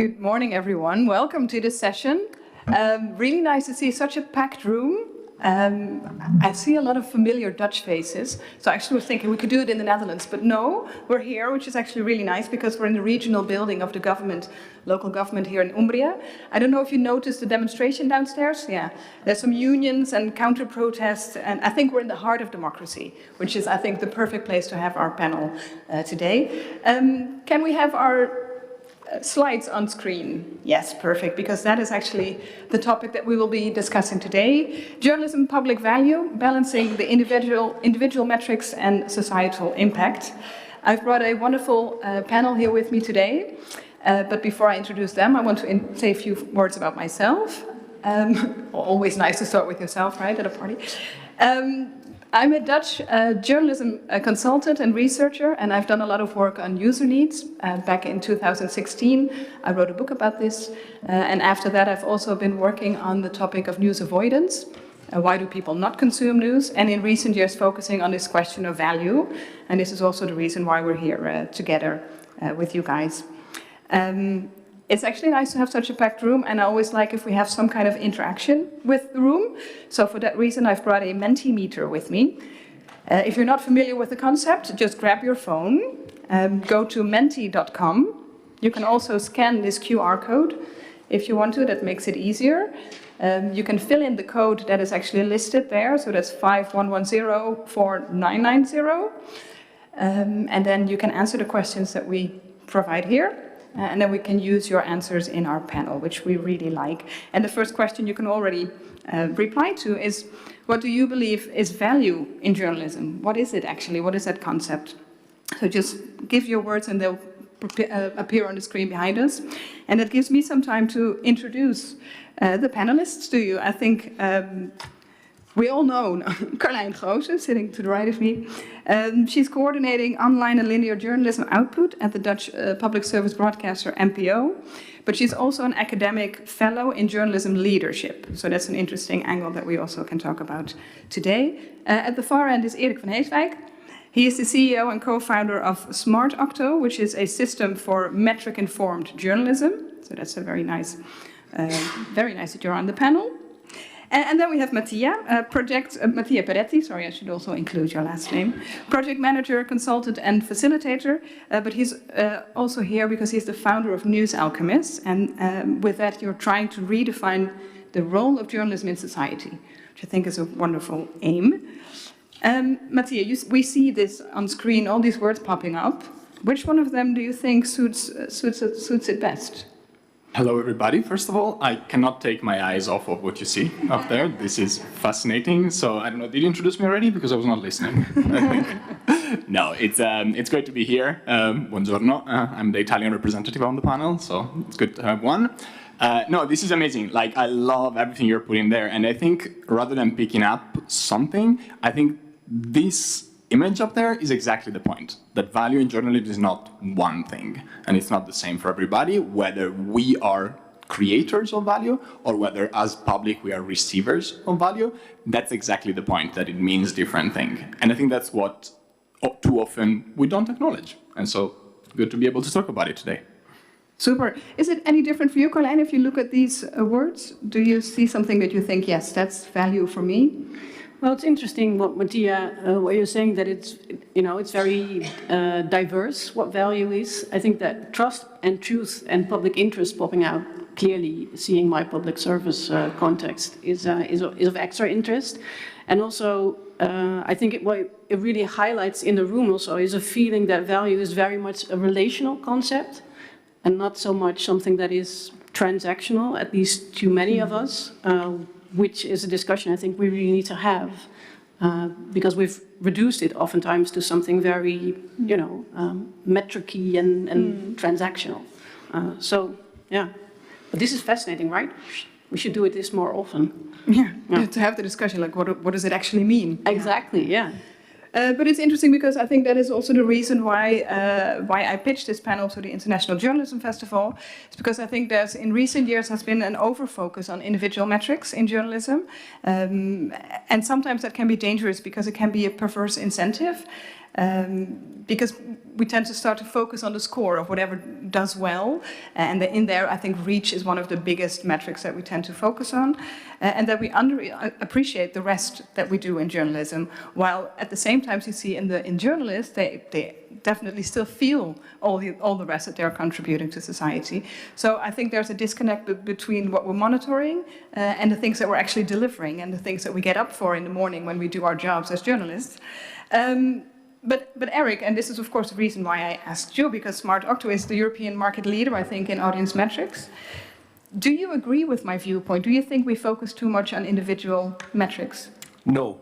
Good morning, everyone. Welcome to this session. Really nice to see such a packed room. I see a lot of familiar Dutch faces, so I actually was thinking we could do it in the Netherlands, but no, we're here, which is actually really nice because we're in the regional building of the government, local government here in Umbria. I don't know if you noticed the demonstration downstairs. Yeah, there's some unions and counter-protests, and I think we're in the heart of democracy, which is, I think, the perfect place to have our panel today. Can we have our slides on screen? Yes, perfect, because that is actually the topic that we will be discussing today. Journalism, public value, balancing the individual metrics and societal impact. I've brought a wonderful panel here with me today, but before I introduce them, I want to say a few words about myself. Always nice to start with yourself, right, at a party. I'm a Dutch journalism consultant and researcher, and I've done a lot of work on user needs. Back in 2016, I wrote a book about this, and after that I've also been working on the topic of news avoidance. Why do people not consume news? And in recent years focusing on this question of value, and this is also the reason why we're here together with you guys. It's actually nice to have such a packed room, and I always like if we have some kind of interaction with the room. So for that reason, I've brought a Mentimeter with me. If you're not familiar with the concept, just grab your phone, go to menti.com. You can also scan this QR code if you want to, that makes it easier. You can fill in the code that is actually listed there, so that's 51104990. And then you can answer the questions that we provide here. And then we can use your answers in our panel, which we really like. And the first question you can already reply to is, what do you believe is value in journalism? What is it actually? What is that concept? So just give your words and they'll appear on the screen behind us. And it gives me some time to introduce the panelists to you. I think we all know Carlijn Goosen, sitting to the right of me. She's coordinating online and linear journalism output at the Dutch public service broadcaster NPO. But she's also an academic fellow in journalism leadership. So that's an interesting angle that we also can talk about today. At the far end is Erik van Heeswijk. He is the CEO and co-founder of Smart Octo, which is a system for metric-informed journalism. So that's a very nice that you're on the panel. And then we have Mattia Peretti, sorry, I should also include your last name, project manager, consultant, and facilitator, but he's also here because he's the founder of News Alchemists, and with that you're trying to redefine the role of journalism in society, which I think is a wonderful aim. Mattia, we see this on screen, all these words popping up. Which one of them do you think suits it best? Hello, everybody. First of all, I cannot take my eyes off of what you see up there. This is fascinating. So I don't know, did you introduce me already? Because I was not listening. No, it's great to be here. Buongiorno. I'm the Italian representative on the panel, so it's good to have one. No, this is amazing. Like, I love everything you're putting there. And I think rather than picking up something, I think this image up there is exactly the point, that value in journalism is not one thing, and it's not the same for everybody, whether we are creators of value or whether as public we are receivers of value. That's exactly the point, that it means different thing. And I think that's what too often we don't acknowledge. And so good to be able to talk about it today. Super. Is it any different for you, Carlijn, if you look at these words? Do you see something that you think, yes, that's value for me? Well, it's interesting what Mattia, what you're saying, that it's very diverse what value is. I think that trust and truth and public interest popping out clearly, seeing my public service context is of extra interest. And also, I think what it really highlights in the room also is a feeling that value is very much a relational concept and not so much something that is transactional, at least to many of us. Which is a discussion I think we really need to have, because we've reduced it oftentimes to something very, metric-y and transactional. So, yeah. But this is fascinating, right? We should do this more often. Yeah. To have the discussion, like what does it actually mean? Exactly, yeah. But it's interesting because I think that is also the reason why I pitched this panel to the International Journalism Festival. It's because I think there's, in recent years, has been an over-focus on individual metrics in journalism. And sometimes that can be dangerous because it can be a perverse incentive. Because we tend to start to focus on the score of whatever does well, and in there I think reach is one of the biggest metrics that we tend to focus on, and that we appreciate the rest that we do in journalism, while at the same time you see in journalists they definitely still feel all the rest that they're contributing to society. So I think there's a disconnect between what we're monitoring and the things that we're actually delivering and the things that we get up for in the morning when we do our jobs as journalists. But Eric, and this is of course the reason why I asked you, because Smart Octo is the European market leader, I think, in audience metrics. Do you agree with my viewpoint? Do you think we focus too much on individual metrics? No.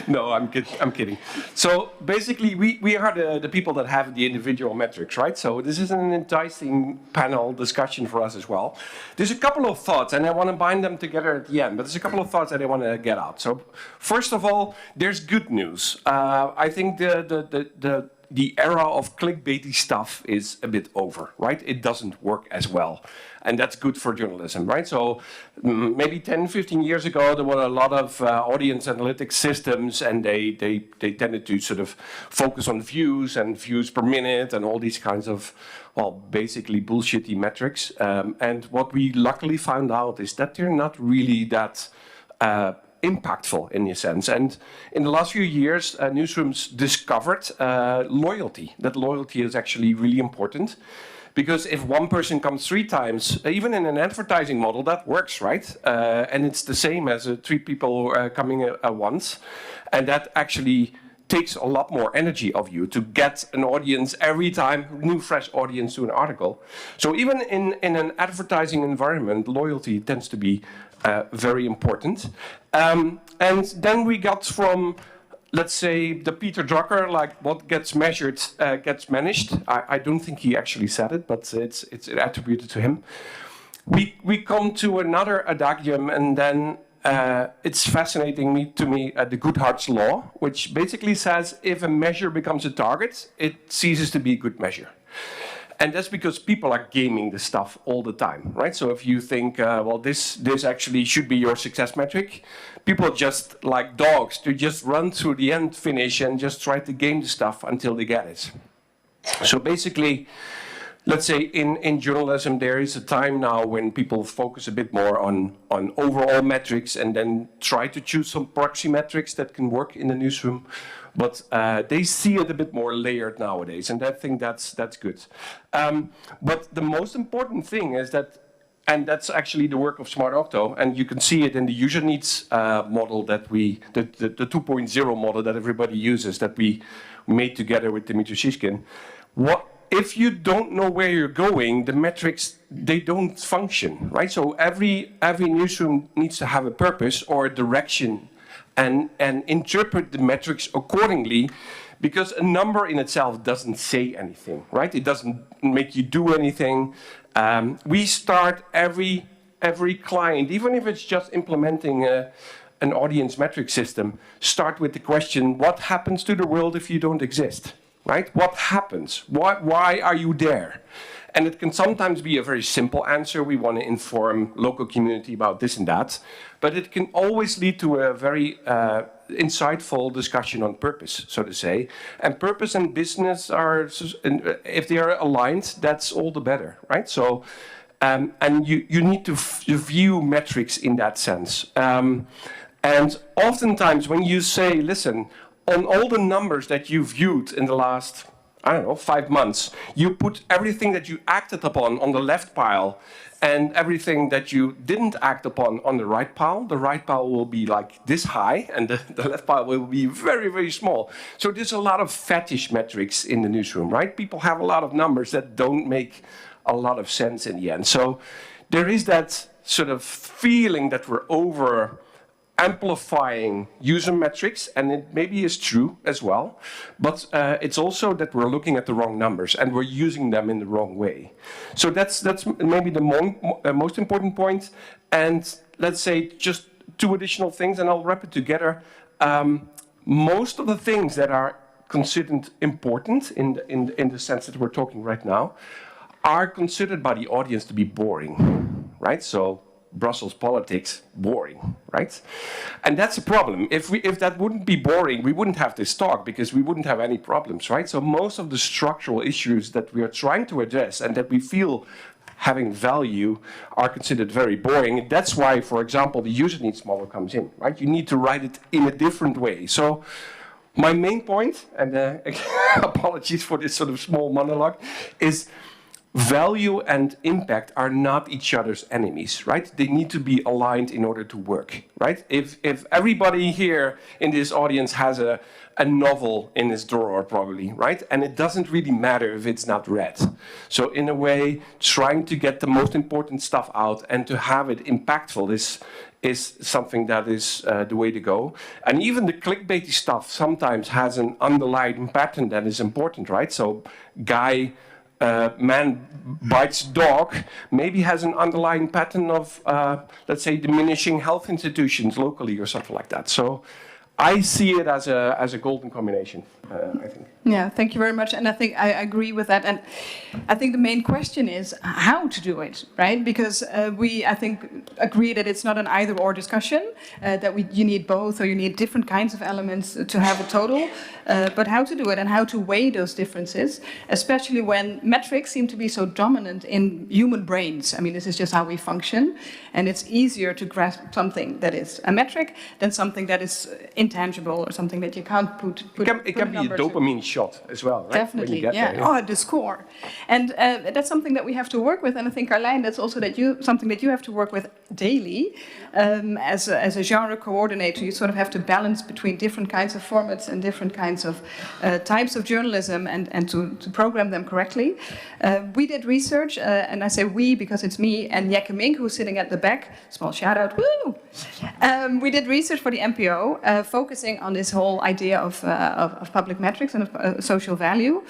No, I'm kidding. So basically, we are the people that have the individual metrics, right? So this is an enticing panel discussion for us as well. There's a couple of thoughts, and I want to bind them together at the end, but there's a couple of thoughts that I want to get out. So first of all, there's good news. I think the era of clickbaity stuff is a bit over, right? It doesn't work as well. And that's good for journalism, right? So maybe 10, 15 years ago, there were a lot of audience analytics systems, and they tended to sort of focus on views and views per minute and all these kinds of, well, basically bullshitty metrics. And what we luckily found out is that they're not really that impactful in a sense. And in the last few years, newsrooms discovered loyalty. That loyalty is actually really important. Because if one person comes 3 times, even in an advertising model, that works, right? And it's the same as 3 people coming at once. And that actually takes a lot more energy of you to get an audience every time, new fresh audience to an article. So even in an advertising environment, loyalty tends to be very important. And then we got from, let's say, the Peter Drucker, like what gets measured gets managed. I don't think he actually said it, but it's attributed to him. We come to another adagium, and then it's fascinating to me the Goodhart's law, which basically says if a measure becomes a target, it ceases to be a good measure. And that's because people are gaming the stuff all the time, right? So if you think, well, this actually should be your success metric, people just like dogs to just run through the end finish and just try to game the stuff until they get it. So basically, let's say in journalism, there is a time now when people focus a bit more on overall metrics and then try to choose some proxy metrics that can work in the newsroom. But they see it a bit more layered nowadays, and I think that's good. But the most important thing is that, and that's actually the work of Smart Octo, and you can see it in the user needs model that the 2.0 model that everybody uses, that we made together with Dimitri Shishkin. If you don't know where you're going, the metrics, they don't function, right? So every newsroom needs to have a purpose or a direction and interpret the metrics accordingly, because a number in itself doesn't say anything, right? It doesn't make you do anything. We start every client, even if it's just implementing an audience metric system, start with the question, what happens to the world if you don't exist, right? What happens? Why are you there? And it can sometimes be a very simple answer. We want to inform local community about this and that. But it can always lead to a very insightful discussion on purpose, so to say. And purpose and business are, if they are aligned, that's all the better, right? So, and you need to view metrics in that sense. And oftentimes when you say, listen, on all the numbers that you viewed in the last, I don't know, 5 months, you put everything that you acted upon on the left pile and everything that you didn't act upon on the right pile. The right pile will be like this high and the left pile will be very, very small. So there's a lot of fetish metrics in the newsroom, right? People have a lot of numbers that don't make a lot of sense in the end. So there is that sort of feeling that we're over amplifying user metrics, and it maybe is true as well, but it's also that we're looking at the wrong numbers and we're using them in the wrong way. So that's maybe the most important point. And let's say just 2 additional things, and I'll wrap it together. Most of the things that are considered important in the sense that we're talking right now are considered by the audience to be boring, right? So Brussels politics boring, right? And that's a problem. If that wouldn't be boring, we wouldn't have this talk because we wouldn't have any problems, right? So most of the structural issues that we are trying to address and that we feel having value are considered very boring. That's why, for example, the user needs model comes in, right? You need to write it in a different way. So my main point, and apologies for this sort of small monologue, is value and impact are not each other's enemies, right? They need to be aligned in order to work, right? If everybody here in this audience has a novel in his drawer probably, right? And it doesn't really matter if it's not read. So in a way, trying to get the most important stuff out and to have it impactful is something that is the way to go. And even the clickbaity stuff sometimes has an underlying pattern that is important, right? So man bites dog maybe has an underlying pattern of, let's say, diminishing health institutions locally or something like that. So I see it as a golden combination, I think. Yeah, thank you very much. And I think I agree with that. And I think the main question is how to do it, right? Because we, I think, agree that it's not an either-or discussion, that you need both or you need different kinds of elements to have a total, but how to do it and how to weigh those differences, especially when metrics seem to be so dominant in human brains. I mean, this is just how we function, and it's easier to grasp something that is a metric than something that is intangible or something that you can't put it can be a dopamine shot as well, right? Definitely, yeah. There. Oh, the score. And that's something that we have to work with. And I think, Carlijn, that's also something that you have to work with daily. As a genre coordinator, you sort of have to balance between different kinds of formats and different kinds of types of journalism and to program them correctly. We did research, and I say we because it's me and Jekke Mink, who's sitting at the back. Small shout out, woo! We did research for the NPO, focusing on this whole idea of public metrics and of social value,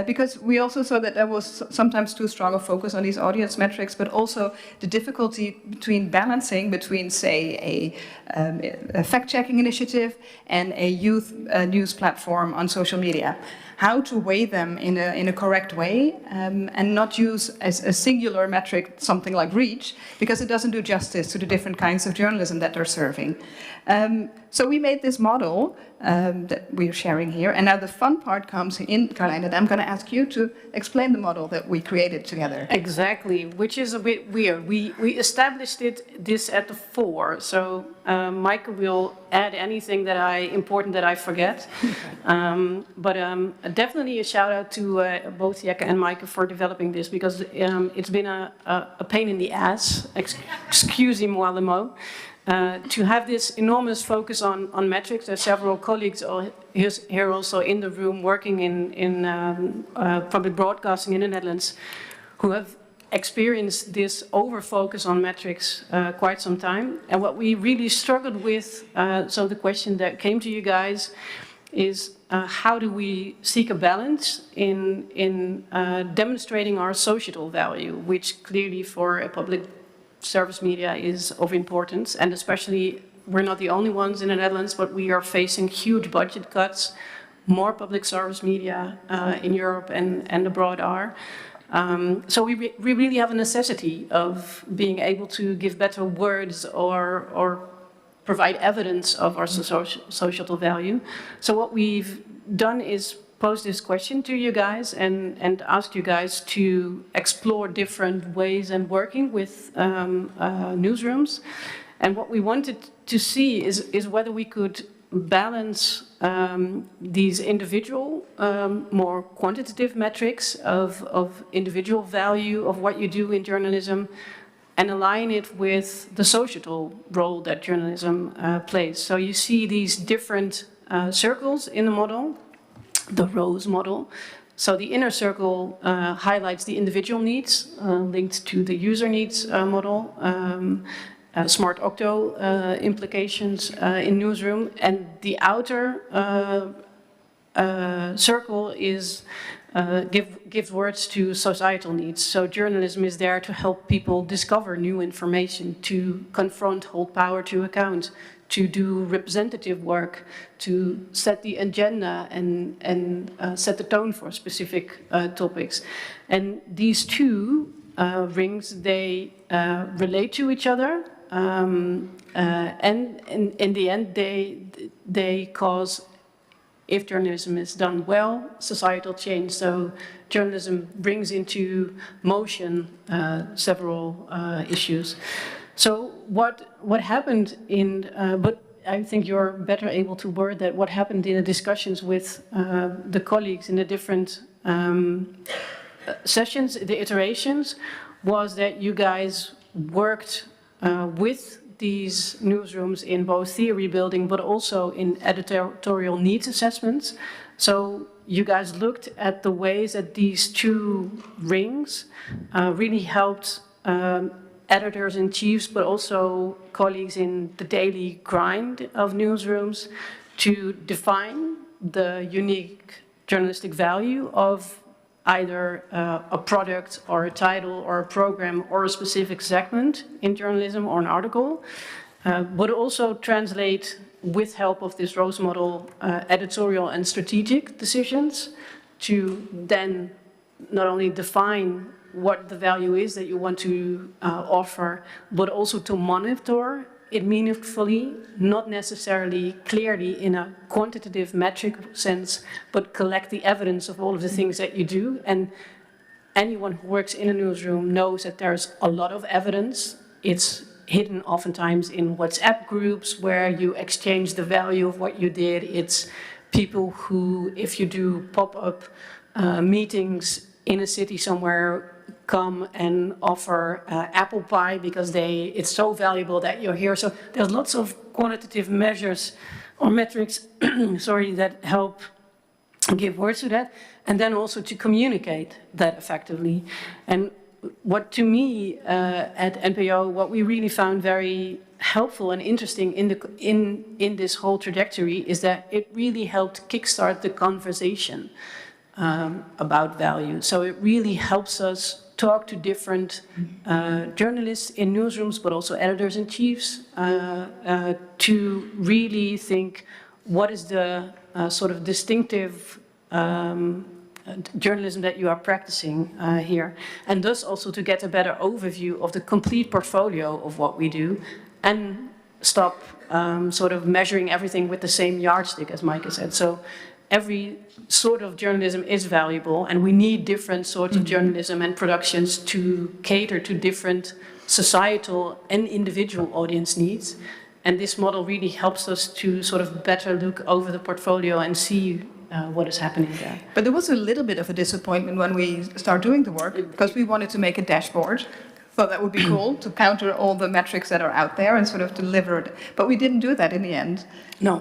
because we also saw that there was sometimes too strong a focus on these audience metrics, but also the difficulty between balancing between, say, a fact-checking initiative and a youth news platform on social media. How to weigh them in a correct way and not use as a singular metric something like reach, because it doesn't do justice to the different kinds of journalism that they're serving. So we made this model that we're sharing here, and now the fun part comes in, Carlijn, that I'm going to ask you to explain the model that we created together. Exactly, which is a bit weird. We established this at the 4, so Maaike will add anything important that I forget. But definitely a shout out to both Jekke and Maaike for developing this, because it's been a pain in the ass, excusez-moi le mot. To have this enormous focus on metrics. There's several colleagues here also in the room working in public broadcasting in the Netherlands who have experienced this over-focus on metrics quite some time. And what we really struggled with, so the question that came to you guys is how do we seek a balance in demonstrating our societal value, which clearly for a public service media is of importance, and especially we're not the only ones in the Netherlands, but we are facing huge budget cuts. More public service media in Europe and abroad are. So we really have a necessity of being able to give better words or provide evidence of our societal value. So what we've done is pose this question to you guys and ask you guys to explore different ways and working with newsrooms. And what we wanted to see is whether we could balance these individual, more quantitative metrics of individual value of what you do in journalism and align it with the societal role that journalism plays. So you see these different circles in the model. The rose model. So the inner circle highlights the individual needs linked to the user needs model, smart octo implications in newsroom, and the outer circle is gives words to societal needs. So journalism is there to help people discover new information, to confront, hold power to account, to do representative work, to set the agenda and set the tone for specific topics. And these two rings, they relate to each other, and in the end, they cause, if journalism is done well, societal change. So journalism brings into motion several issues. So what happened in, but I think you're better able to word that, what happened in the discussions with the colleagues in the different sessions, the iterations, was that you guys worked with these newsrooms in both theory building, but also in editorial needs assessments. So you guys looked at the ways that these two rings really helped editors-in-chiefs, but also colleagues in the daily grind of newsrooms to define the unique journalistic value of either a product or a title or a program or a specific segment in journalism or an article, but also translate, with help of this Rose model, editorial and strategic decisions to then not only define what the value is that you want to offer, but also to monitor it meaningfully, not necessarily clearly in a quantitative metric sense, but collect the evidence of all of the things that you do. And anyone who works in a newsroom knows that there's a lot of evidence. It's hidden oftentimes in WhatsApp groups where you exchange the value of what you did. It's people who, if you do pop-up meetings in a city somewhere, come and offer apple pie because it's so valuable that you're here. So there's lots of quantitative measures or metrics, sorry, that help give words to that, and then also to communicate that effectively. And what to me at NPO, what we really found very helpful and interesting in this whole trajectory is that it really helped kickstart the conversation about value. So it really helps us talk to different journalists in newsrooms, but also editors-in-chiefs, to really think what is the sort of distinctive journalism that you are practicing here, and thus also to get a better overview of the complete portfolio of what we do, and stop sort of measuring everything with the same yardstick, as Mike has said. So every sort of journalism is valuable, and we need different sorts of journalism and productions to cater to different societal and individual audience needs. And this model really helps us to sort of better look over the portfolio and see what is happening there. But there was a little bit of a disappointment when we started doing the work, because we wanted to make a dashboard. Thought that would be cool to counter all the metrics that are out there and sort of deliver it. But we didn't do that in the end. No.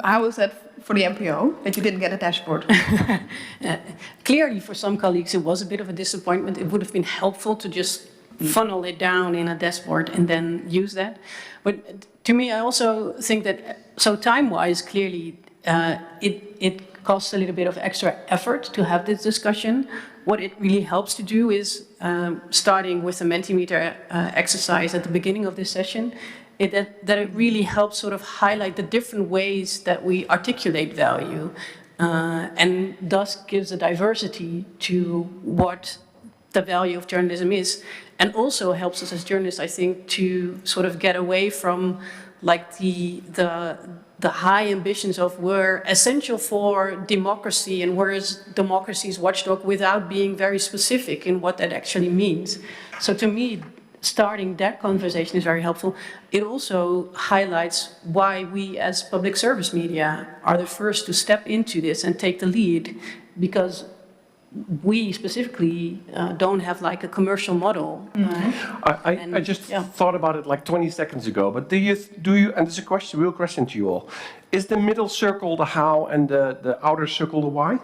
How was that for the NPO, that you didn't get a dashboard? Clearly, for some colleagues, it was a bit of a disappointment. It would have been helpful to just funnel it down in a dashboard and then use that. But to me, I also think that, so time-wise, clearly, it costs a little bit of extra effort to have this discussion. What it really helps to do is, starting with a Mentimeter exercise at the beginning of this session, that it really helps sort of highlight the different ways that we articulate value, and thus gives a diversity to what the value of journalism is, and also helps us as journalists, I think, to sort of get away from like the high ambitions of we're essential for democracy and where's democracy's watchdog, without being very specific in what that actually means. So to me, starting that conversation is very helpful. It also highlights why we as public service media are the first to step into this and take the lead, because we specifically don't have like a commercial model. I just thought about it like 20 seconds ago, but do you, and this is a real question to you all, is the middle circle the how and the outer circle the why?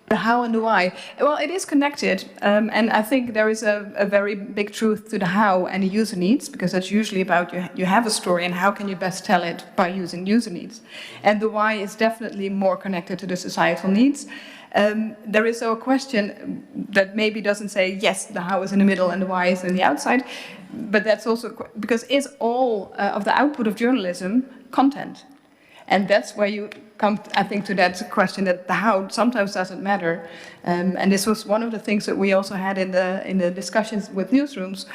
The how and the why. Well, it is connected, and I think there is a very big truth to the how and the user needs, because that's usually about you have a story and how can you best tell it by using user needs. And the why is definitely more connected to the societal needs. There is a question that maybe doesn't say, yes, the how is in the middle and the why is in the outside, but that's also because is all of the output of journalism content? And that's where you come, I think, to that question that the how sometimes doesn't matter. And this was one of the things that we also had in the discussions with newsrooms.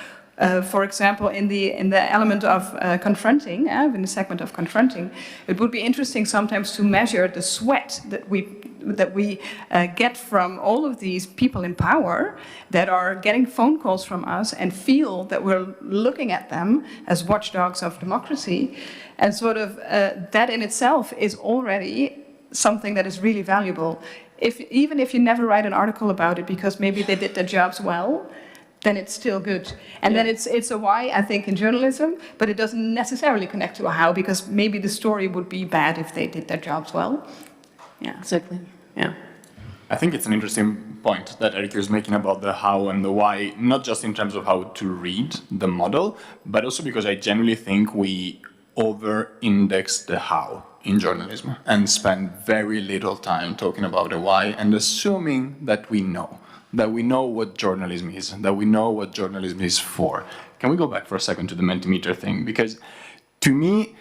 For example, in the element of confronting, in the segment of confronting, it would be interesting sometimes to measure the sweat that we get from all of these people in power that are getting phone calls from us and feel that we're looking at them as watchdogs of democracy, and sort of that in itself is already something that is really valuable. Even if you never write an article about it because maybe they did their jobs well, then it's still good. And then it's a why, I think, in journalism, but it doesn't necessarily connect to a how, because maybe the story would be bad if they did their jobs well. Yeah, exactly. Yeah. I think it's an interesting point that Eric is making about the how and the why, not just in terms of how to read the model, but also because I genuinely think we over-index the how in journalism and spend very little time talking about the why and assuming that we know what journalism is, that we know what journalism is for. Can we go back for a second to the Mentimeter thing? Because to me,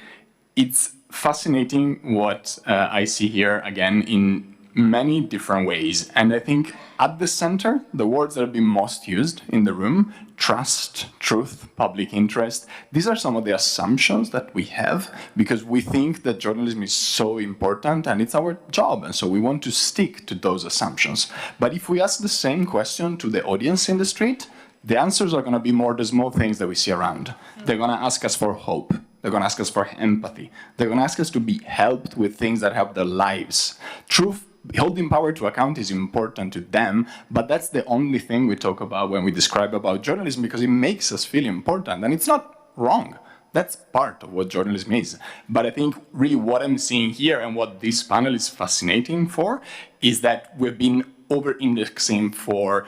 it's fascinating what I see here again in many different ways. And I think at the center, the words that have been most used in the room, trust, truth, public interest, these are some of the assumptions that we have because we think that journalism is so important and it's our job. And so we want to stick to those assumptions. But if we ask the same question to the audience in the street, the answers are going to be more the small things that we see around. They're going to ask us for hope. They're going to ask us for empathy. They're going to ask us to be helped with things that help their lives. Truth, holding power to account is important to them, but that's the only thing we talk about when we describe about journalism because it makes us feel important, and it's not wrong. That's part of what journalism is. But I think really what I'm seeing here and what this panel is fascinating for is that we've been over-indexing for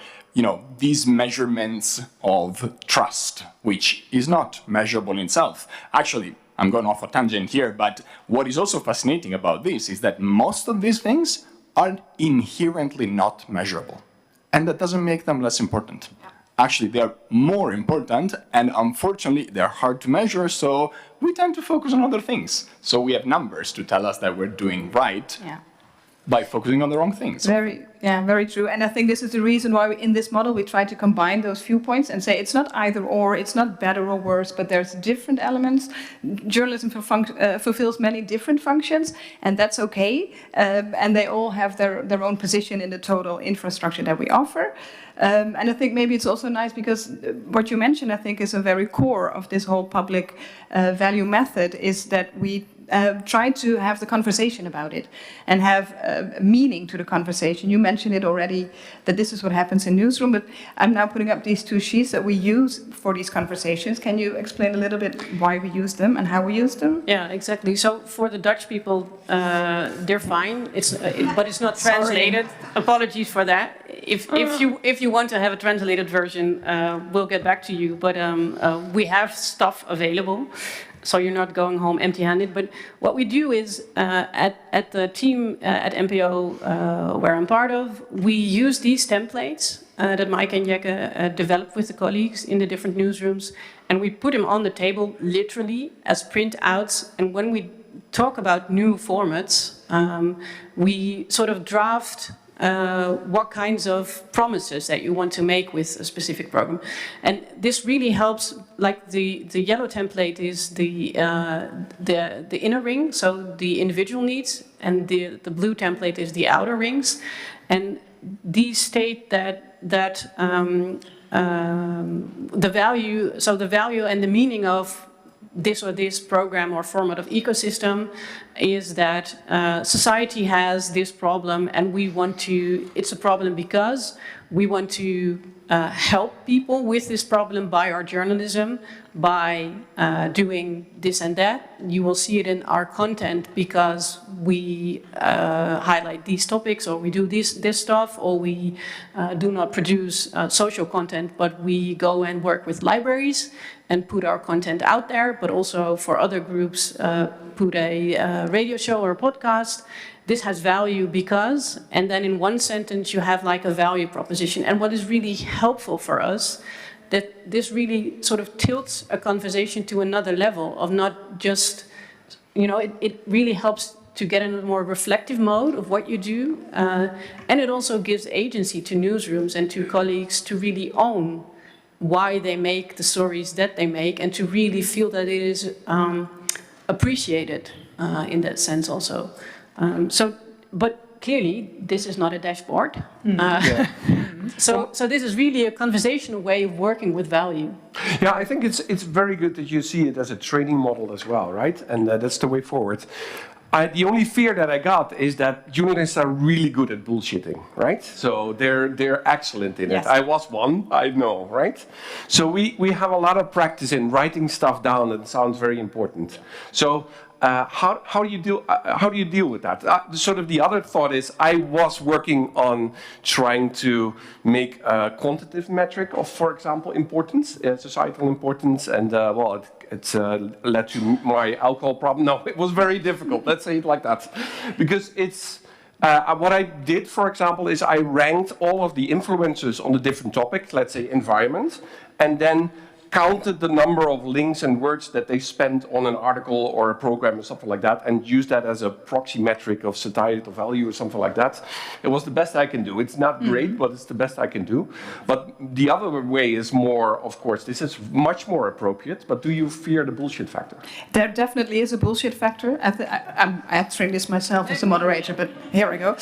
these measurements of trust, which is not measurable in itself. Actually, I'm going off a tangent here, but what is also fascinating about this is that most of these things are inherently not measurable. And that doesn't make them less important. Actually, they're more important, and unfortunately, they're hard to measure, so we tend to focus on other things. So we have numbers to tell us that we're doing right by focusing on the wrong things. Very true. And I think this is the reason why in this model we try to combine those viewpoints and say it's not either or, it's not better or worse, but there's different elements. Journalism fulfills many different functions, and that's okay. And they all have their own position in the total infrastructure that we offer. And I think maybe it's also nice because what you mentioned, I think, is a very core of this whole public value method, is that we try to have the conversation about it and have meaning to the conversation. You mentioned it already, that this is what happens in newsroom, but I'm now putting up these two sheets that we use for these conversations. Can you explain a little bit why we use them and how we use them? Yeah, exactly. So for the Dutch people, they're fine. But it's not translated. Apologies for that. If you want to have a translated version, we'll get back to you. But we have stuff available, so you're not going home empty-handed. But what we do is, at the team at NPO, where I'm part of, we use these templates that Mike and Jekke developed with the colleagues in the different newsrooms, and we put them on the table literally as printouts. And when we talk about new formats, we sort of draft what kinds of promises that you want to make with a specific program. And this really helps. Like the yellow template is the inner ring, so the individual needs, and the blue template is the outer rings. And these state that the value and the meaning of this or this program or format of ecosystem is that society has this problem, and we want to, it's a problem because we want to help people with this problem by our journalism, by doing this and that. You will see it in our content because we highlight these topics, or we do this stuff, or we do not produce social content, but we go and work with libraries and put our content out there, but also for other groups, put a radio show or a podcast. This has value because, and then in one sentence you have like a value proposition. And what is really helpful for us, that this really sort of tilts a conversation to another level of not just, it really helps to get in a more reflective mode of what you do. And it also gives agency to newsrooms and to colleagues to really own why they make the stories that they make, and to really feel that it is appreciated in that sense also. But clearly, this is not a dashboard. So this is really a conversational way of working with value. Yeah, I think it's very good that you see it as a training model as well, right? And that's the way forward. The only fear that I got is that journalists are really good at bullshitting, right? So they're excellent in it. Yes. I was one, I know, right? So we have a lot of practice in writing stuff down that sounds very important. So how do you deal with that? Sort of the other thought is I was working on trying to make a quantitative metric of, for example, importance, societal importance, and well, it's led to my alcohol problem. No, it was very difficult. Let's say it like that, because it's. What I did, for example, is I ranked all of the influencers on the different topics, let's say environment, and then counted the number of links and words that they spent on an article or a program or something like that, and used that as a proxy metric of societal value or something like that. It was the best I can do. It's not great, but it's the best I can do. But the other way is more, of course, this is much more appropriate, but do you fear the bullshit factor? There definitely is a bullshit factor. I'm answering this myself as a moderator, but here we go.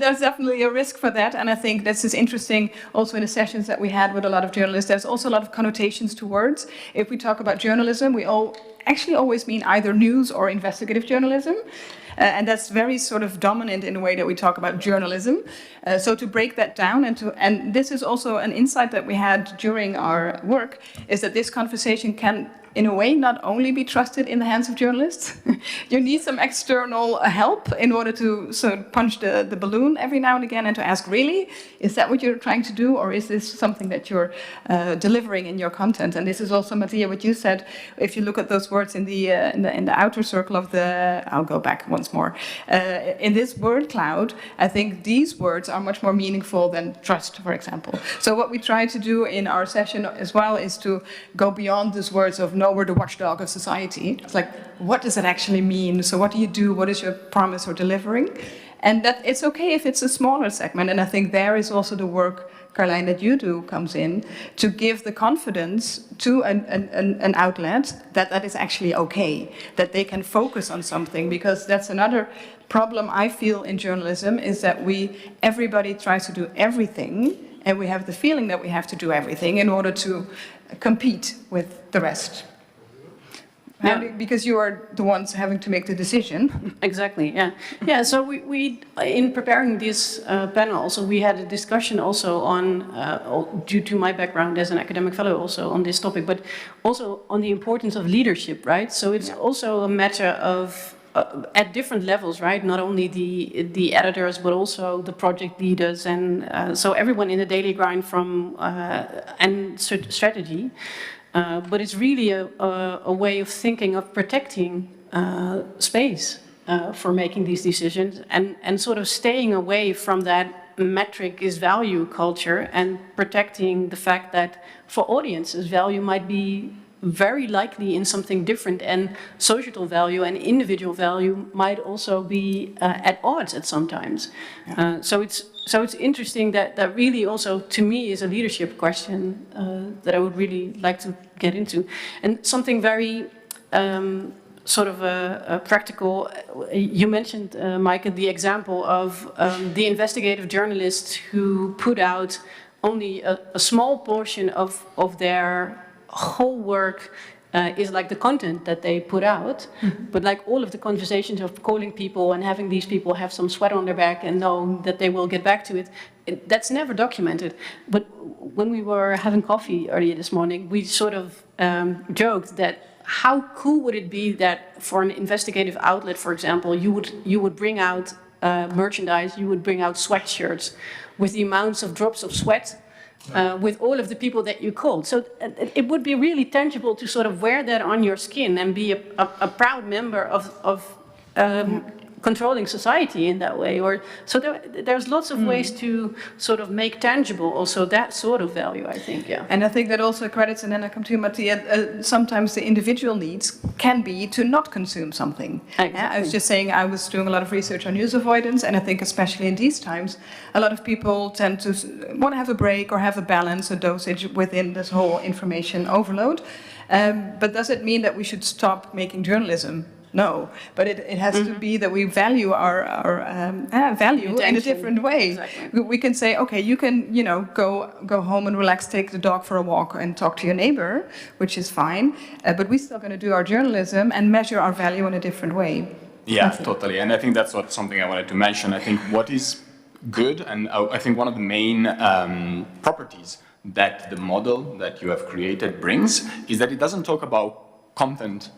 There's definitely a risk for that, and I think this is interesting also in the sessions that we had with a lot of journalists. There's also a lot of connotations to words. If we talk about journalism, we all actually always mean either news or investigative journalism. And that's very sort of dominant in the way that we talk about journalism. So to break that down, and this is also an insight that we had during our work, is that this conversation can, in a way, not only be trusted in the hands of journalists. You need some external help in order to sort of punch the balloon every now and again and to ask, really, is that what you're trying to do, or is this something that you're delivering in your content? And this is also, Mattia, what you said. If you look at those words in the outer circle of the, I'll go back once more. In this word cloud, I think these words are much more meaningful than trust, for example. So what we try to do in our session as well is to go beyond these words of no, we're the watchdog of society. It's like, what does it actually mean? So what do you do? What is your promise or delivering? And that it's okay if it's a smaller segment. And I think there is also the work, Carlijn, that you do comes in to give the confidence to an outlet that is actually okay, that they can focus on something, because that's another problem I feel in journalism, is that everybody tries to do everything, and we have the feeling that we have to do everything in order to compete with the rest. Because you are the ones having to make the decision. Exactly, yeah. Yeah, so we in preparing this panel, also we had a discussion also on, due to my background as an academic fellow also on this topic, but also on the importance of leadership, right? So it's also a matter of, at different levels, right? Not only the editors, but also the project leaders, and so everyone in the daily grind from, and strategy. But it's really a way of thinking of protecting space for making these decisions, and sort of staying away from that metric is value culture, and protecting the fact that for audiences, value might be very likely in something different, and societal value and individual value might also be at odds at sometimes. So it's interesting that really also, to me, is a leadership question that I would really like to get into. And something very sort of a practical, you mentioned, Maaike, the example of the investigative journalists who put out only a small portion of their whole work is like the content that they put out, but like all of the conversations of calling people and having these people have some sweat on their back and know that they will get back to it, that's never documented. But when we were having coffee earlier this morning, we sort of joked that how cool would it be that for an investigative outlet, for example, you would bring out merchandise, you would bring out sweatshirts with the amounts of drops of sweat with all of the people that you called. So it would be really tangible to sort of wear that on your skin and be a proud member of controlling society in that way, or so there's lots of ways to sort of make tangible also that sort of value, I think. Yeah. And I think that also credits, and then I come to you, Mattia, sometimes the individual needs can be to not consume something. Exactly. I was just saying, I was doing a lot of research on news avoidance, and I think especially in these times, a lot of people tend to want to have a break or have a balance, a dosage within this whole information overload. But does it mean that we should stop making journalism? No, but it has to be that we value our value in a different way. Exactly. We can say, okay, you can, go home and relax, take the dog for a walk, and talk to your neighbor, which is fine. But we're still going to do our journalism and measure our value in a different way. Yeah, totally. And I think that's something I wanted to mention. I think what is good, and I think one of the main properties that the model that you have created brings is that it doesn't talk about content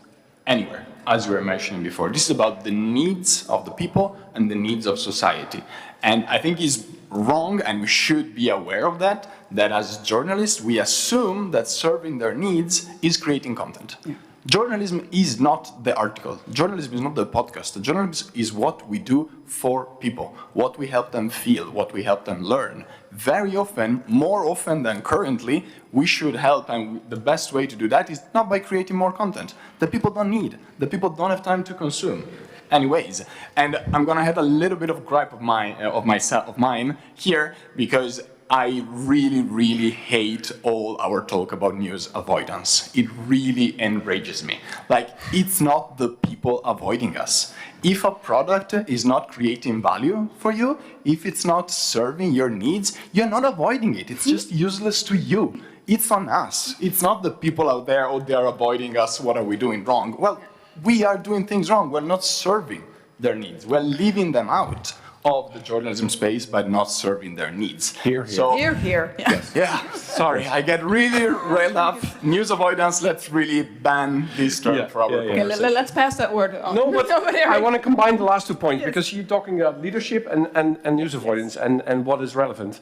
anywhere, as you were mentioning before. This is about the needs of the people and the needs of society. And I think it's wrong, and we should be aware of that as journalists, we assume that serving their needs is creating content. Yeah. Journalism is not the article. Journalism is not the podcast. Journalism is what we do for people, what we help them feel, what we help them learn. Very often, more often than currently, we should help, and the best way to do that is not by creating more content that people don't need, that people don't have time to consume. Anyways, and I'm gonna have a little bit of gripe of mine here, because I really, really hate all our talk about news avoidance. It really enrages me. Like, it's not the people avoiding us. If a product is not creating value for you, if it's not serving your needs, you're not avoiding it. It's just useless to you. It's on us. It's not the people out there, oh, they're avoiding us, what are we doing wrong? Well, we are doing things wrong. We're not serving their needs. We're leaving them out of the journalism space by not serving their needs. Here. So, here. Yes. Yeah, sorry, I get really railed up. News avoidance, let's really ban this term for our conversation. Okay, let's pass that word on. No, but I want to combine the last 2 points, because you're talking about leadership and news avoidance and what is relevant.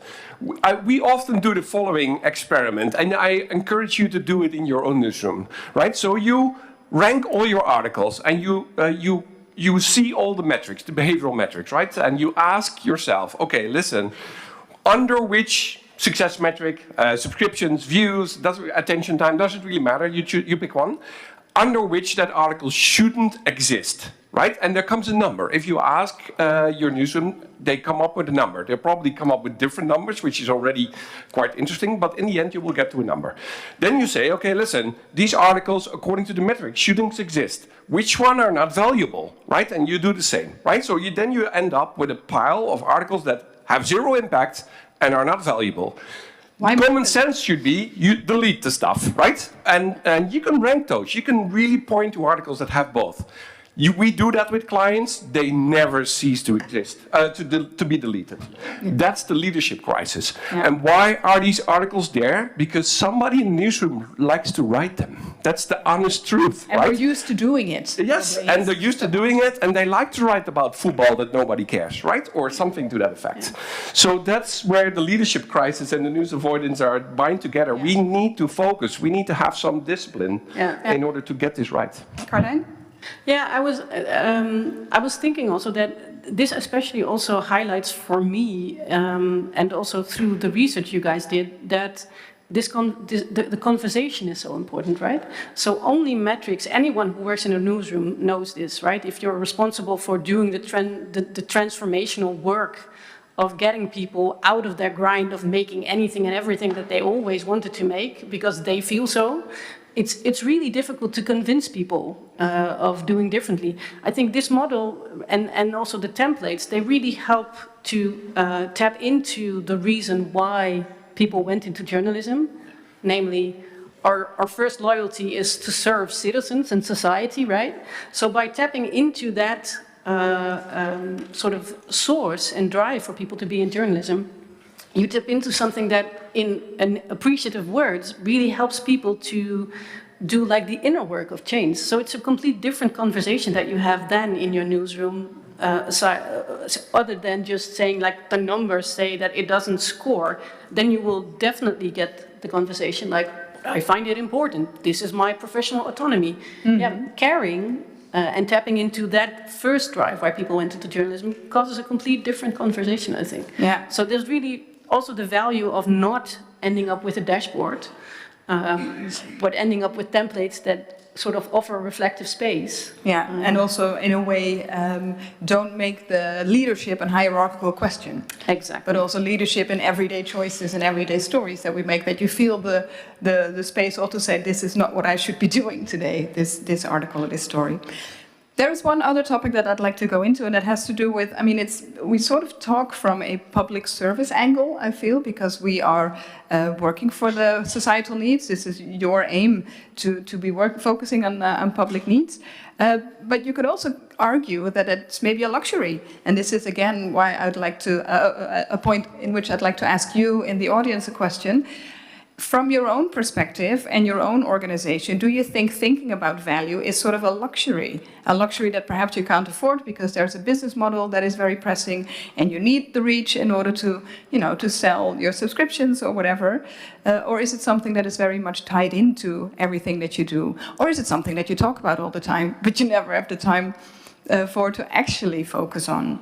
We often do the following experiment, and I encourage you to do it in your own newsroom, right? So you rank all your articles, and you see all the metrics, the behavioral metrics, right? And you ask yourself, okay, listen, under which success metric, subscriptions, views, attention time, doesn't really matter, you pick one, under which that article shouldn't exist, right? And there comes a number. If you ask your newsroom, they come up with a number. They'll probably come up with different numbers, which is already quite interesting, but in the end you will get to a number. Then you say, okay, listen, these articles, according to the metrics, shouldn't exist. Which one are not valuable, right? And you do the same, right? So then you end up with a pile of articles that have zero impact and are not valuable. Common sense should be you delete the stuff, right? And you can rank those. You can really point to articles that have both. We do that with clients, they never cease to exist, to be deleted. Yeah. That's the leadership crisis. Yeah. And why are these articles there? Because somebody in the newsroom likes to write them. That's the honest truth, and right? we're used to doing it. Yes, and they're used to doing it, and they like to write about football that nobody cares, right? Or something to that effect. Yeah. So that's where the leadership crisis and the news avoidance are bind together. Yeah. We need to focus, we need to have some discipline in order to get this right. Carlijn? Yeah, I was thinking also that this especially also highlights for me, and also through the research you guys did, that the conversation is so important, right? So only metrics, anyone who works in a newsroom knows this, right? If you're responsible for doing the transformational work of getting people out of their grind of making anything and everything that they always wanted to make because they feel so, it's really difficult to convince people of doing differently. I think this model and also the templates, they really help to tap into the reason why people went into journalism. Namely, our first loyalty is to serve citizens and society, right? So by tapping into that sort of source and drive for people to be in journalism, you tap into something that, in an appreciative words, really helps people to do like the inner work of change. So it's a complete different conversation that you have then in your newsroom, other than just saying like the numbers say that it doesn't score. Then you will definitely get the conversation like, I find it important. This is my professional autonomy. Mm-hmm. Yeah, caring and tapping into that first drive why people went into journalism causes a complete different conversation, I think. Yeah. So there's really also the value of not ending up with a dashboard, but ending up with templates that sort of offer reflective space. Yeah, and also in a way don't make the leadership a hierarchical question. Exactly. But also leadership in everyday choices and everyday stories that we make, that you feel the space also say, this is not what I should be doing today, this article or this story. There is one other topic that I'd like to go into, and that has to do with, we sort of talk from a public service angle, I feel, because we are working for the societal needs. This is your aim to be focusing on public needs. But you could also argue that it's maybe a luxury. And this is, again, why I'd like to, a point in which I'd like to ask you in the audience a question. From your own perspective and your own organization, do you think thinking about value is sort of a luxury that perhaps you can't afford because there's a business model that is very pressing and you need the reach in order to, to sell your subscriptions or whatever? Or is it something that is very much tied into everything that you do? Or is it something that you talk about all the time, but you never have the time to actually focus on?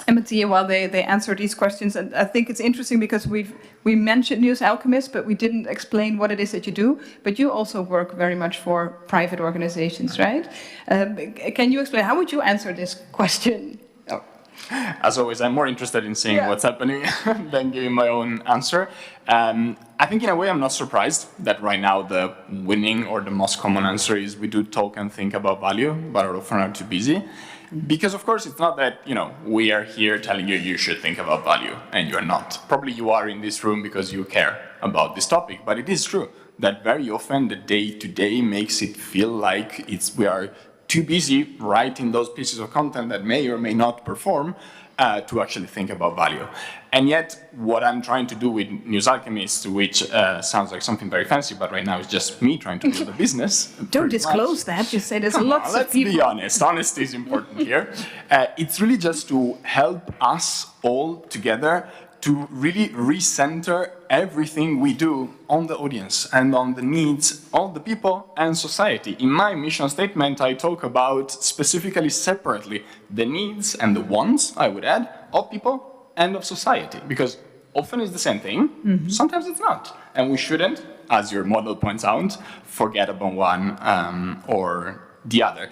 And Mattia, while they answer these questions, and I think it's interesting because we mentioned News Alchemist, but we didn't explain what it is that you do. But you also work very much for private organizations, right? Can you explain, how would you answer this question? Oh. As always, I'm more interested in seeing what's happening than giving my own answer. I think in a way I'm not surprised that right now the winning or the most common answer is we do talk and think about value, but are often are too busy. Because of course it's not that, we are here telling you should think about value and you're not. Probably you are in this room because you care about this topic, but it is true that very often the day-to-day makes it feel like we are too busy writing those pieces of content that may or may not perform to actually think about value. And yet, what I'm trying to do with News Alchemist, which sounds like something very fancy, but right now it's just me trying to build a business. Don't disclose that. Just say there's lots of people. Let's be honest. Honesty is important here. It's really just to help us all together to really recenter everything we do on the audience and on the needs of the people and society. In my mission statement, I talk about specifically separately the needs and the wants, I would add, of people and of society, because often it's the same thing, sometimes it's not. And we shouldn't, as your model points out, forget about one or the other.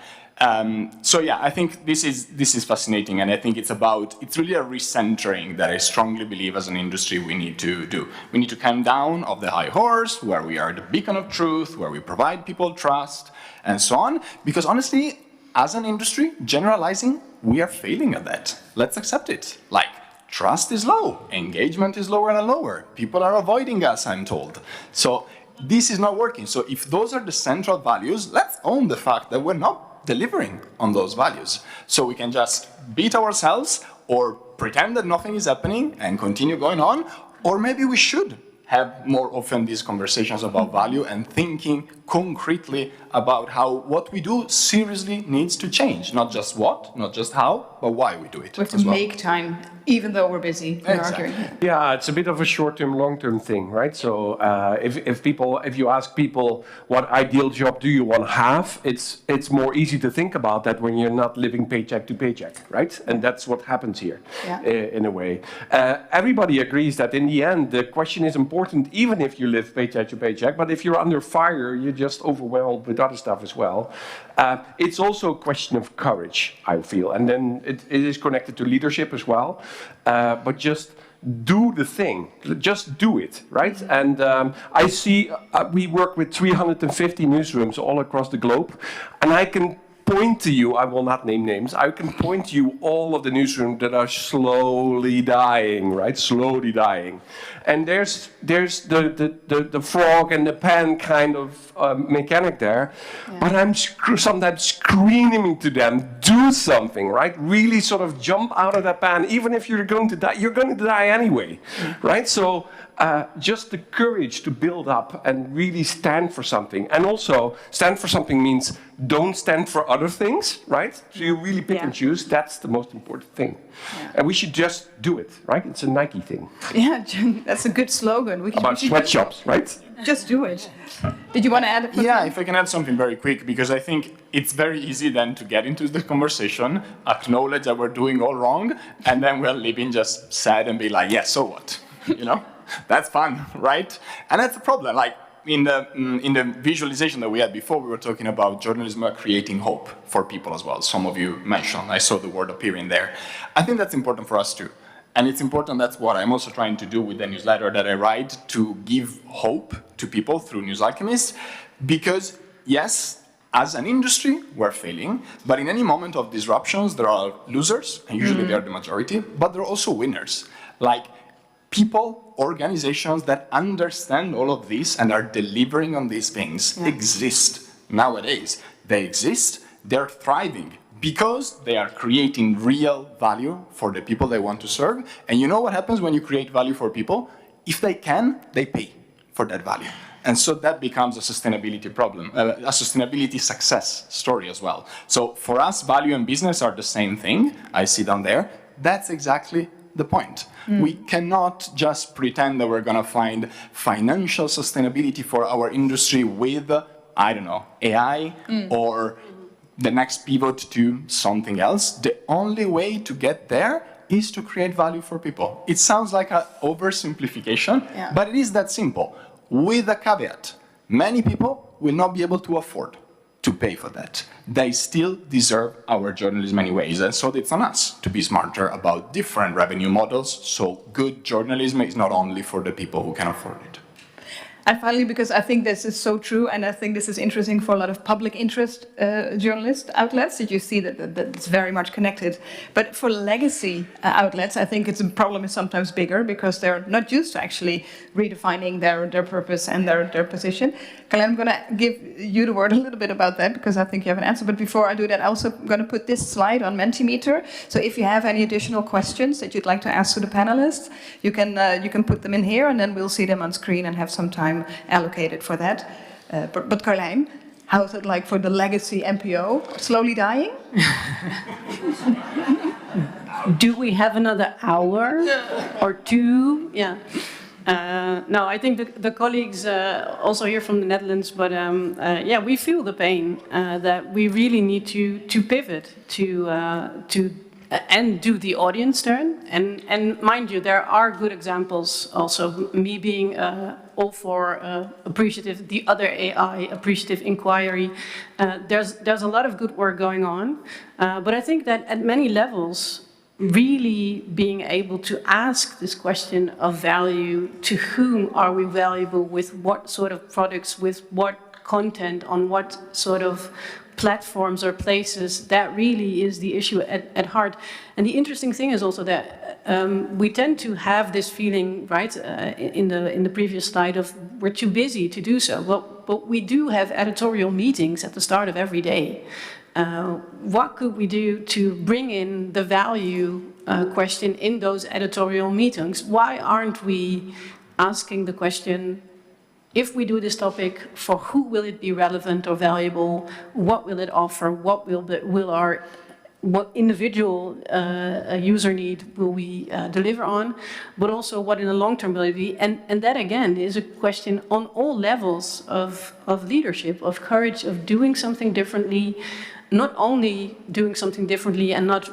So yeah, I think this is fascinating, and I think it's really a recentering that I strongly believe as an industry we need to do. We need to come down off the high horse, where we are the beacon of truth, where we provide people trust, and so on, because honestly, as an industry, generalizing, we are failing at that. Let's accept it. Like, trust is low, engagement is lower and lower, people are avoiding us, I'm told. So this is not working. So if those are the central values, let's own the fact that we're not delivering on those values. So we can just beat ourselves or pretend that nothing is happening and continue going on, or maybe we should have more often these conversations about value and thinking concretely about how what we do seriously needs to change. Not just what, not just how, but why we do it. We have to make time, even though we're busy and arguing. Yeah, it's a bit of a short-term, long-term thing, right? So if you ask people what ideal job do you want to have, it's more easy to think about that when you're not living paycheck to paycheck, right? And that's what happens here, in a way. Everybody agrees that in the end, the question is important, even if you live paycheck to paycheck. But if you're under fire, you're just overwhelmed with other stuff as well. It's also a question of courage, I feel, and then it is connected to leadership as well. But just do the thing, just do it, right? And I see we work with 350 newsrooms all across the globe, and I can point to you, I will not name names, I can point to you all of the newsrooms that are slowly dying, right? Slowly dying. And there's the frog and the pan kind of mechanic there, but I'm sometimes screaming to them, do something, right? Really sort of jump out of that pan, even if you're going to die anyway, right? So just the courage to build up and really stand for something. And also, stand for something means don't stand for other things, right? So you really pick and choose. That's the most important thing. Yeah. And we should just do it, right? It's a Nike thing. Yeah, that's a good slogan. About sweatshops, right? Just do it. Did you want to add? Yeah, if I can add something very quick, because I think it's very easy then to get into the conversation, acknowledge that we're doing all wrong, and then we're living just sad and be like, yeah, so what? You know? That's fun, right? And that's the problem. Like in the visualization that we had before, we were talking about journalism creating hope for people as well. Some of you mentioned, I saw the word appearing there. I think that's important for us too. And it's important, that's what I'm also trying to do with the newsletter that I write, to give hope to people through News Alchemist. Because yes, as an industry, we're failing, but in any moment of disruptions, there are losers, and usually they are the majority, but there are also winners. Like people, organizations that understand all of this and are delivering on these things exist nowadays. They exist, they're thriving, because they are creating real value for the people they want to serve. And you know what happens when you create value for people? If they can, they pay for that value. And so that becomes a sustainability problem, a sustainability success story as well. So for us, value and business are the same thing. I see down there. That's exactly the point. We cannot just pretend that we're going to find financial sustainability for our industry with, I don't know, AI or the next pivot to something else. The only way to get there is to create value for people. It sounds like an oversimplification, but it is that simple. With a caveat, many people will not be able to afford to pay for that. They still deserve our journalism anyways, and so it's on us to be smarter about different revenue models, so good journalism is not only for the people who can afford it. And finally, because I think this is so true, and I think this is interesting for a lot of public interest journalist outlets, that you see that it's very much connected. But for legacy outlets, I think the problem is sometimes bigger, because they're not used to actually redefining their purpose and their position. Carlijn, I'm going to give you the word a little bit about that, because I think you have an answer. But before I do that, I'm also going to put this slide on Mentimeter. So if you have any additional questions that you'd like to ask to the panelists, you can put them in here, and then we'll see them on screen and have some time allocated for that. But Carlijn, how is it like for the legacy NPO? Slowly dying? Do we have another hour or two? Yeah. No, I think the colleagues also here from the Netherlands, but yeah, we feel the pain that we really need to pivot to and do the audience turn. And mind you, there are good examples also, me being all for appreciative, the other AI, appreciative inquiry. There's a lot of good work going on, but I think that at many levels, really being able to ask this question of value, to whom are we valuable, with what sort of products, with what content, on what sort of platforms or places, that really is the issue at heart. And the interesting thing is also that we tend to have this feeling, right, in the previous slide, of we're too busy to do so. But we do have editorial meetings at the start of every day. What could we do to bring in the value question in those editorial meetings? Why aren't we asking the question, if we do this topic, for who will it be relevant or valuable? What will it offer? What what individual user need will we deliver on? But also what in the long term will it be? And that again is a question on all levels of leadership, of courage, of doing something differently. Not only doing something differently and not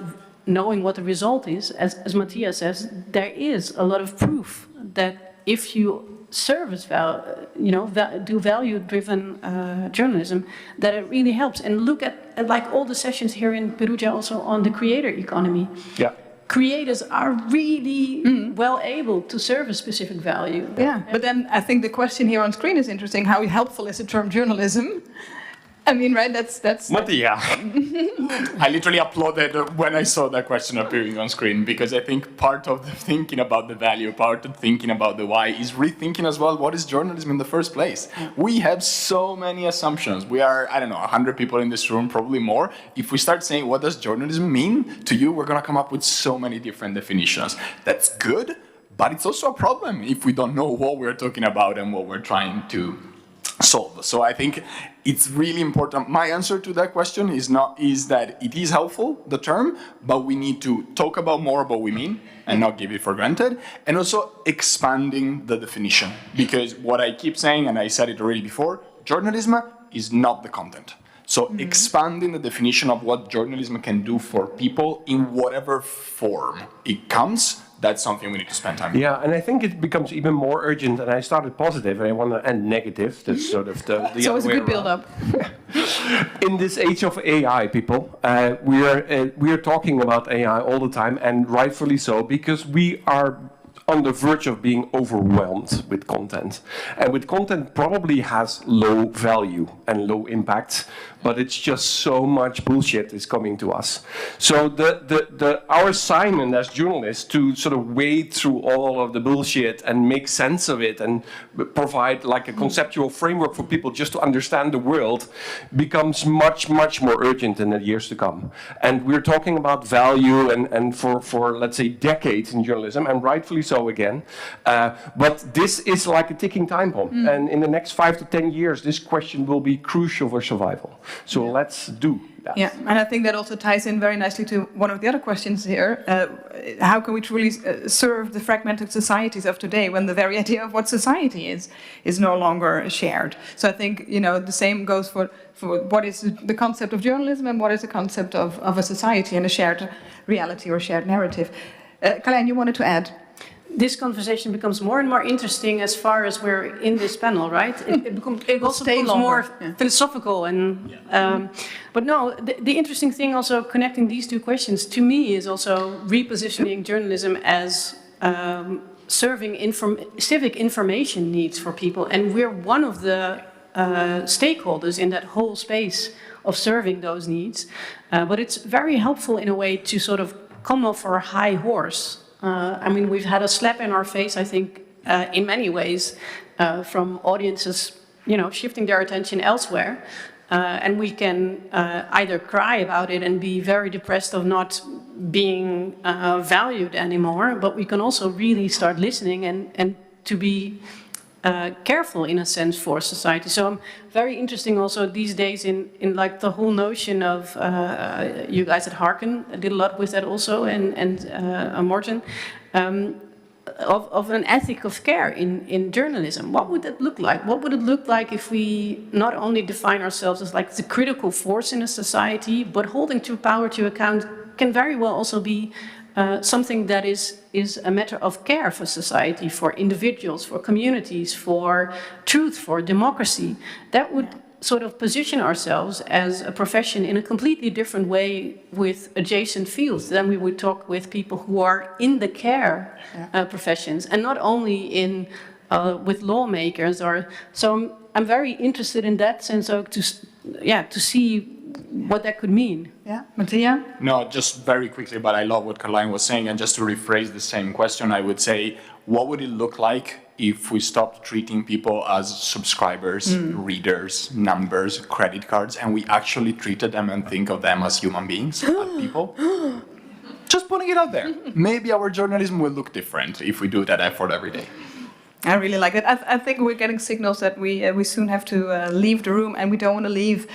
knowing what the result is, as Matthias says, there is a lot of proof that if you service do value-driven journalism, that it really helps. And look at like all the sessions here in Perugia also on the creator economy. Yeah. Creators are really well able to serve a specific value. Yeah, but then I think the question here on screen is interesting. How helpful is the term journalism? I mean, right, that's... Mattia. I literally applauded when I saw that question appearing on screen, because I think part of the thinking about the value, part of thinking about the why, is rethinking as well what is journalism in the first place. We have so many assumptions. We are, I don't know, 100 people in this room, probably more. If we start saying, what does journalism mean to you, we're going to come up with so many different definitions. That's good, but it's also a problem if we don't know what we're talking about and what we're trying to solve. So I think it's really important. My answer to that question is that it is helpful, the term, but we need to talk about more about what we mean and not give it for granted, and also expanding the definition. Because what I keep saying, and I said it already before, journalism is not the content. So expanding the definition of what journalism can do for people in whatever form it comes, that's something we need to spend time on. Yeah, and I think it becomes even more urgent, and I started positive, and I want to end negative. That's sort of the It's always a other good way around. build-up. In this age of AI, people, we are talking about AI all the time, and rightfully so, because we are on the verge of being overwhelmed with content. And with content probably has low value and low impact, but it's just so much bullshit is coming to us. So our assignment as journalists to sort of wade through all of the bullshit and make sense of it and provide like a conceptual framework for people just to understand the world becomes much, much more urgent in the years to come. And we're talking about value and for let's say decades in journalism, and rightfully so again. But this is like a ticking time bomb. And in the next 5 to 10 years, this question will be crucial for survival. So let's do that. Yeah, and I think that also ties in very nicely to one of the other questions here. How can we truly serve the fragmented societies of today when the very idea of what society is no longer shared? So I think, the same goes for what is the concept of journalism and what is the concept of a society and a shared reality or shared narrative. Carlijn, you wanted to add? This conversation becomes more and more interesting as far as we're in this panel, right? It also becomes more philosophical, but no, the interesting thing also connecting these two questions to me is also repositioning journalism as serving civic information needs for people, and we're one of the stakeholders in that whole space of serving those needs. But it's very helpful in a way to sort of come off our high horse. We've had a slap in our face, I think, in many ways, from audiences, shifting their attention elsewhere. And we can either cry about it and be very depressed of not being valued anymore, but we can also really start listening and to be careful, in a sense, for society. So I'm very interesting also these days in like the whole notion of, you guys at Harken did a lot with that also, and Morten, of an ethic of care in journalism. What would that look like? What would it look like if we not only define ourselves as like the critical force in a society, but holding to power to account can very well also be something that is a matter of care for society, for individuals, for communities, for truth, for democracy. That would sort of position ourselves as a profession in a completely different way with adjacent fields than we would talk with people who are in the care professions, and not only in with lawmakers. So I'm very interested in that sense of to see what that could mean. Yeah, Mattia? No, just very quickly, but I love what Carlijn was saying, and just to rephrase the same question, I would say, what would it look like if we stopped treating people as subscribers, readers, numbers, credit cards, and we actually treated them and think of them as human beings, as people? Just putting it out there. Maybe our journalism will look different if we do that effort every day. I really like it. I think we're getting signals that we soon have to leave the room, and we don't want to leave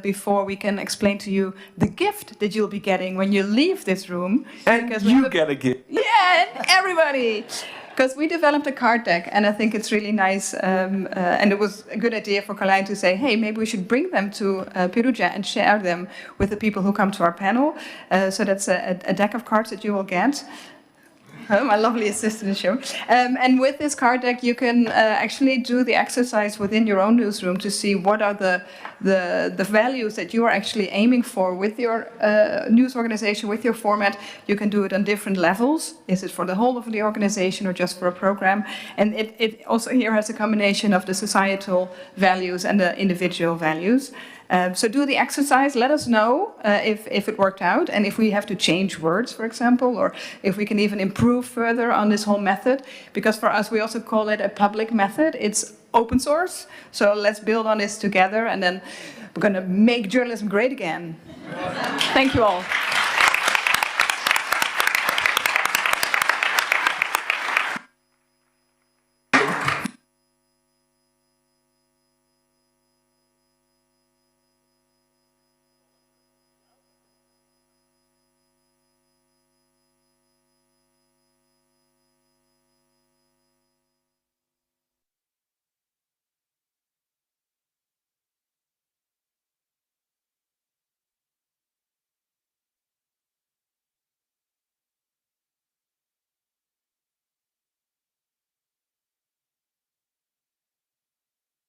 before we can explain to you the gift that you'll be getting when you leave this room. And you get a gift. Yeah, and everybody. Because we developed a card deck, and I think it's really nice, and it was a good idea for Carlijn to say, hey, maybe we should bring them to Perugia and share them with the people who come to our panel. So that's a deck of cards that you will get. My lovely assistant show. And with this card deck, you can actually do the exercise within your own newsroom to see what are the values that you are actually aiming for with your news organization, with your format. You can do it on different levels. Is it for the whole of the organization or just for a program? And it also here has a combination of the societal values and the individual values. So do the exercise, let us know if it worked out, and if we have to change words, for example, or if we can even improve further on this whole method, because for us we also call it a public method. It's open source, so let's build on this together, and then we're going to make journalism great again. Thank you all.